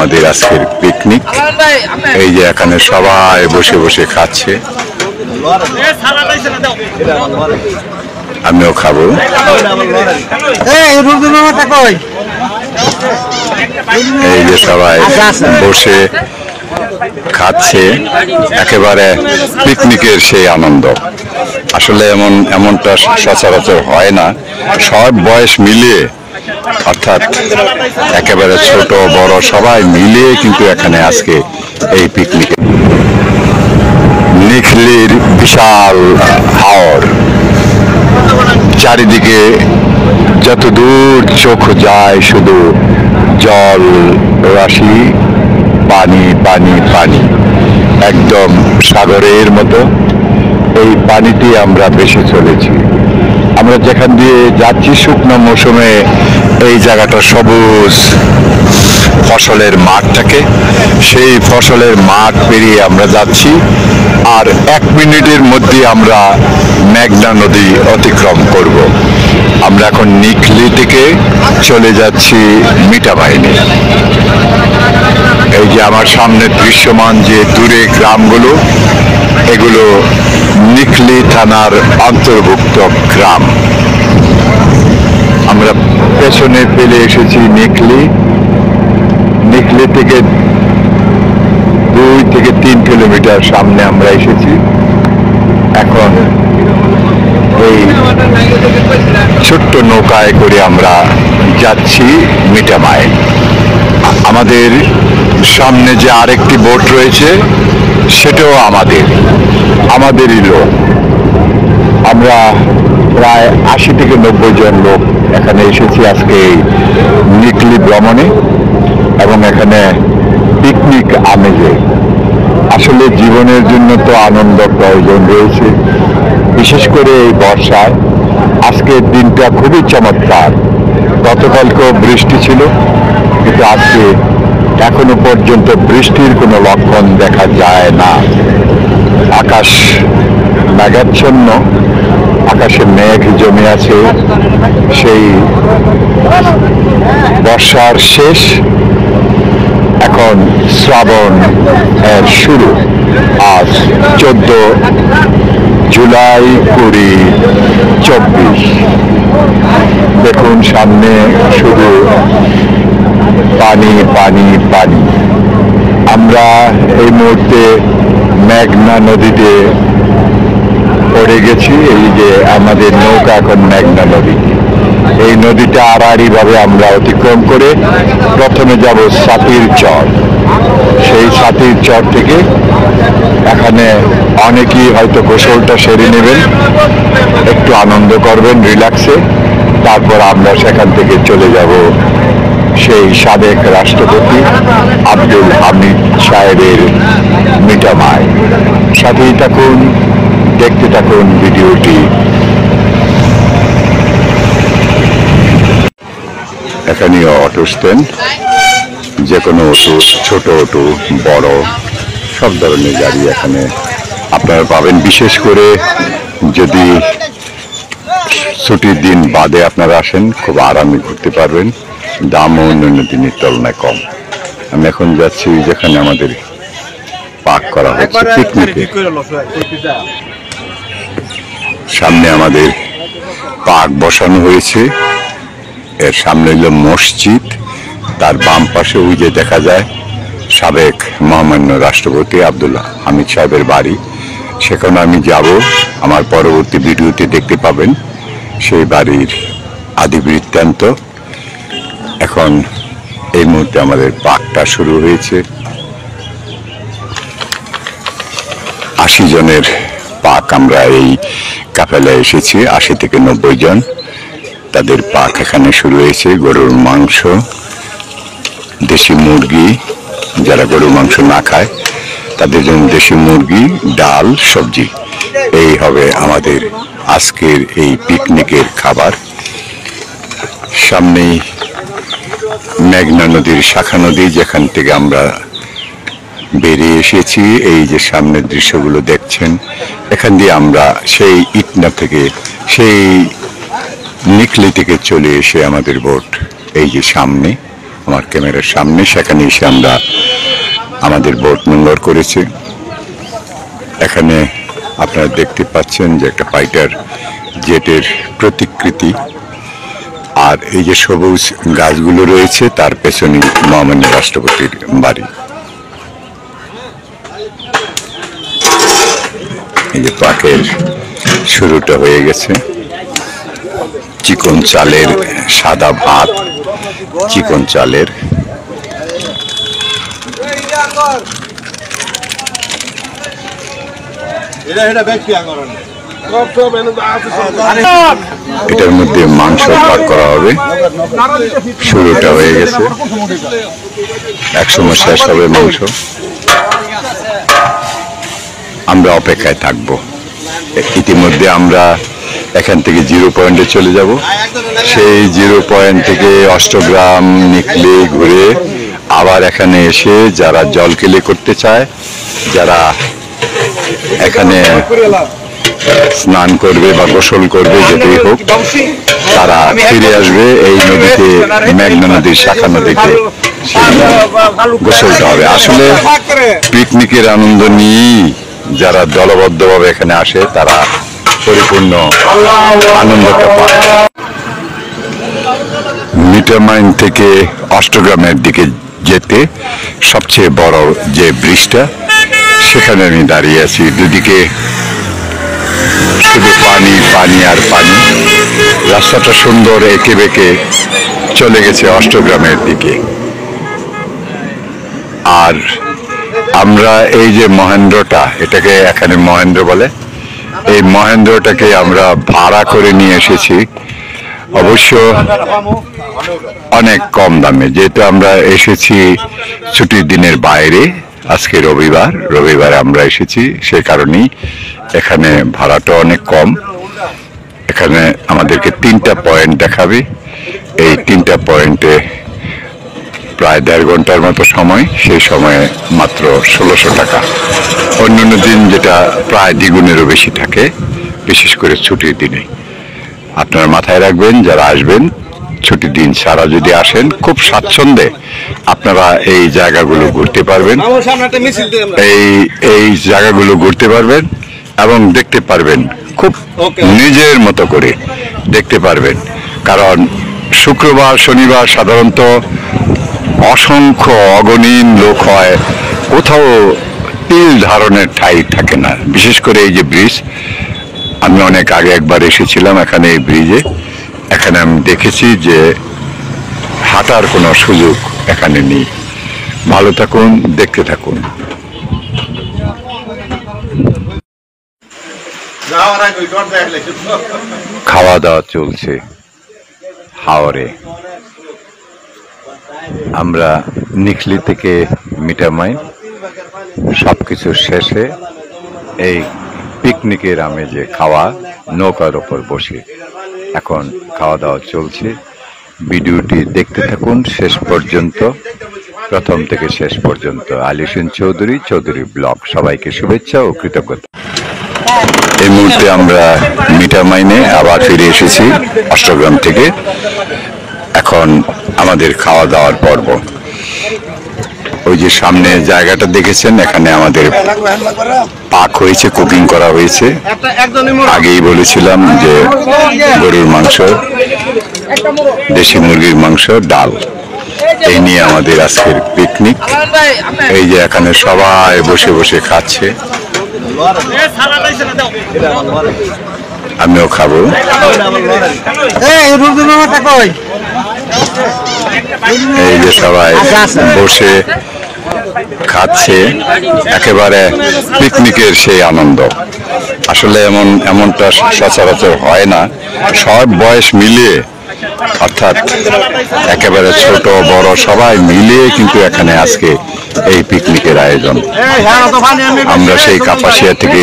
আমাদের আজকের পিকনিক। এই যে এখানে সবাই বসে বসে খাচ্ছে, আমিও খাবো। এই যে সবাই বসে খাচ্ছে, একেবারে পিকনিকের সেই আনন্দ। আসলে এমনটা সচরাচর হয় না। সব বয়স মিলিয়ে, অর্থাৎ একেবারে ছোট বড় সবাই মিলিয়ে কিন্তু এখানে আজকে এই পিকনিকে। নিখলির বিশাল হাওর, চারিদিকে যত দূর চোখ যায় শুধু জল রাশি, পানি পানি পানি, একদম সাগরের মতো এই পানিতে আমরা ভেসে চলেছি। আমরা যেখান দিয়ে যাচ্ছি শুকনো মৌসুমে এই জায়গাটা সবুজ ফসলের মাঠ থাকে, সেই ফসলের মাঠ পেরিয়ে আমরা যাচ্ছি। আর 1 মিনিটের মধ্যে আমরা মেঘনা নদী অতিক্রম করব। আমরা এখন নিখলি থেকে চলে যাচ্ছি মিঠাবাহিনী। এই যে আমার সামনে দৃশ্যমান যে দূরে গ্রামগুলো, এগুলো নিখলি থানার অন্তর্ভুক্ত গ্রাম। আমরা পেছনে ফেলে এসেছি নিখলি। নিখলি থেকে 2 থেকে 3 কিলোমিটার সামনে আমরা এসেছি। এখন এই ছোট্ট নৌকায় করে আমরা যাচ্ছি মিঠামায়। আমাদের সামনে যে আরেকটি বোট রয়েছে সেটাও আমাদেরই লোক। আমরা প্রায় 80 থেকে 90 জন লোক এখানে এসেছি আজকে এই নিখলি ভ্রমণে, এবং এখানে পিকনিক আমেজে। আসলে জীবনের জন্য তো আনন্দ প্রয়োজন রয়েছে, বিশেষ করে এই বর্ষায়। আজকের দিনটা খুবই চমৎকার। গতকালকেও বৃষ্টি ছিল, কিন্তু আজকে এখনো পর্যন্ত বৃষ্টির কোনো লক্ষণ দেখা যায় না। আকাশ মেঘাচ্ছন্ন, আকাশে মেঘ জমে আছে। সেই বর্ষার শেষ, এখন শ্রাবণ এর শুরু। আজ 14 জুলাই 2024। দেখুন সামনে শুধু পানি পানি পানি। আমরা এই মুহূর্তে মেঘনা নদীতে পড়ে গেছি। এই যে আমাদের নৌকা এখন মেঘনা নদী। এই নদীটা আড়াআড়ি ভাবে আমরা অতিক্রম করে প্রথমে যাব সাতির চর। সেই সাতির চর থেকে এখানে অনেকেই হয়তো গোসলটা সেরে নেবেন, একটু আনন্দ করবেন রিল্যাক্সে। তারপর আমরা সেখান থেকে চলে যাব সেই সাবেক রাষ্ট্রপতি আব্দুল হামিদ সাহেবের মিঠামায়। সাথেই থাকুন, দেখতে থাকুন ভিডিওটি। এখানে অটো স্ট্যান্ড, যে কোনো অটো, ছোট অটো বড় সব ধরনের গাড়ি এখানে আপনারা পাবেন। বিশেষ করে যদি ছুটির দিন বাদে আপনারা আসেন, খুব আরামে ঘুরতে পারবেন। দামও অন্যান্য দিনের তুলনায় কম। আমি এখন যাচ্ছি যেখানে আমাদের পার্ক করা হচ্ছে পিকনিকে। সামনে আমাদের পার্ক বসানো হয়েছে। এর সামনে হলো মসজিদ, তার বাম পাশে ওই যে দেখা যায় সাবেক মহামান্য রাষ্ট্রপতি আব্দুল হামিদ সাহেবের বাড়ি। সেখানে আমি যাব, আমার পরবর্তী ভিডিওতে দেখতে পাবেন সেই বাড়ির আদি বৃত্তান্ত। এখন এই মুহূর্তে আমাদের পার্কটা শুরু হয়েছে। 80 জনের পার্ক, আমরা এই কাফেলায় এসেছি 80 থেকে 90 জন। তাদের পার্ক এখানে শুরু হয়েছে। গরুর মাংস, দেশি মুরগি, যারা গরুর মাংস না খায় তাদের জন্য দেশি মুরগি, ডাল, সবজি, এই হবে আমাদের আজকের এই পিকনিকের খাবার। সামনেই মেঘনা নদীর শাখা নদী, যেখান থেকে আমরা বেরিয়ে এসেছি। এই যে সামনের দৃশ্যগুলো দেখছেন, এখান দিয়ে আমরা সেই ইটনা থেকে, সেই নিখলি থেকে চলে এসে আমাদের বোট এই যে সামনে আমার ক্যামেরার সামনে, সেখানে এসে আমরা আমাদের বোট নোংর করেছি। এখানে আপনারা দেখতে পাচ্ছেন যে একটা ফাইটার জেটের প্রতিকৃতি, আর এই যে সবুজ গাছগুলো রয়েছে তার পেছনে মহামান্য রাষ্ট্রপতির বাড়ি। এই যে পাকের শুরুটা হয়ে গেছে, চিকন চালের সাদা ভাত, চিকন চালের। এটার মধ্যে মাংস পাক করা হবে, শুরুটা হয়ে গেছে, একসময় শেষ হবে মাংস। আমরা অপেক্ষায় থাকব। ইতিমধ্যে আমরা এখান থেকে 0 পয়েন্টে চলে যাব। সেই 0 পয়েন্ট থেকে অষ্টগ্রাম নিকলে ঘুরে আবার এখানে এসে যারা জলকেলি করতে চায়, যারা এখানে স্নান করবে বা গোসল করবে, যেটাই হোক, তারা ফিরে আসবে এই নদীতে, মেঘনা নদীর শাখা নদীতে গোসলটা হবে। আসলে পিকনিকের আনন্দ নিয়েই যারা দলবদ্ধভাবে এখানে আসে তারা পরিপূর্ণ আনন্দটা পায়। মিটামাইন থেকে অষ্টগ্রামের দিকে যেতে সবচেয়ে বড় যে ব্রিজটা, সেখানে আমি দাঁড়িয়ে আছি। দুদিকে শুধু পানি, পানি আর পানি। রাস্তাটা সুন্দর এঁকে বেঁকে চলে গেছে অষ্টগ্রামের দিকে। আর আমরা এই যে মহেন্দ্রটা, এটাকে এখানে মহেন্দ্র বলে, এই মহেন্দ্রটাকে আমরা ভাড়া করে নিয়ে এসেছি, অবশ্য অনেক কম দামে। যেহেতু আমরা এসেছি ছুটির দিনের বাইরে, আজকে রবিবার আমরা এসেছি, সে কারণেই এখানে ভাড়াটা অনেক কম। এখানে আমাদেরকে 3টা পয়েন্ট দেখাবে। এই 3টা পয়েন্টে প্রায় 1.5 ঘন্টার মতো সময়, সেই সময়ে মাত্র 1600 টাকা। অন্যান্য দিন যেটা প্রায় দ্বিগুণেরও বেশি থাকে, বিশেষ করে ছুটির দিনে। আপনারা মাথায় রাখবেন, যারা আসবেন ছুটির দিন ছাড়া যদি আসেন, খুব স্বাচ্ছন্দ্যে আপনারা এই জায়গাগুলো ঘুরতে পারবেন, এই জায়গাগুলো ঘুরতে পারবেন এবং দেখতে পারবেন, খুব নিজের মতো করে দেখতে পারবেন। কারণ শুক্রবার শনিবার সাধারণত অসংখ্য অগণিত লোক হয়, কোথাও তিল ধারণের ঠাঁই থাকে না। বিশেষ করে এই যে ব্রিজ, আমি অনেক আগে একবার এসেছিলাম এখানে, এই ব্রিজে, এখানে আমি দেখেছি যে হাঁটার কোনো সুযোগ এখানে নেই। ভালো থাকুন, দেখতে থাকুন। খাওয়া দাওয়া চলছে হাওরে। আমরা নিকলি থেকে মিটামাইন সবকিছু শেষে এই পিকনিকের আমেজে খাওয়া, নৌকার ওপর বসে এখন খাওয়া দাওয়া চলছে। ভিডিওটি দেখতে থাকুন শেষ পর্যন্ত, প্রথম থেকে শেষ পর্যন্ত। আলী হোসেন চৌধুরী ব্লগ। সবাইকে শুভেচ্ছা ও কৃতজ্ঞতা। এই মুহূর্তে আমরা মিটামাইনে আবার ফিরে এসেছি অষ্টগ্রাম থেকে। এখন আমাদের খাওয়া দাওয়ার পর্ব। ওই যে সামনে জায়গাটা দেখেছেন, এখানে আমাদের পাক হয়েছে, কুকিং করা হয়েছে। আগেই বলেছিলাম যে গরুর মাংস, দেশি মুরগির মাংস, ডাল, এই নিয়ে আমাদের আজকের পিকনিক। এই যে এখানে সবাই বসে বসে খাচ্ছে, আমিও খাবো। এই যে সবাই বসে খাচ্ছে, একেবারে পিকনিকের সেই আনন্দ। আসলে এমনটা সচরাচর হয় না। সব বয়স মিলিয়ে, অর্থাৎ একেবারে ছোট বড় সবাই মিলিয়ে কিন্তু এখানে আজকে এই পিকনিকের আয়োজন। আমরা সেই কাপাসিয়া থেকে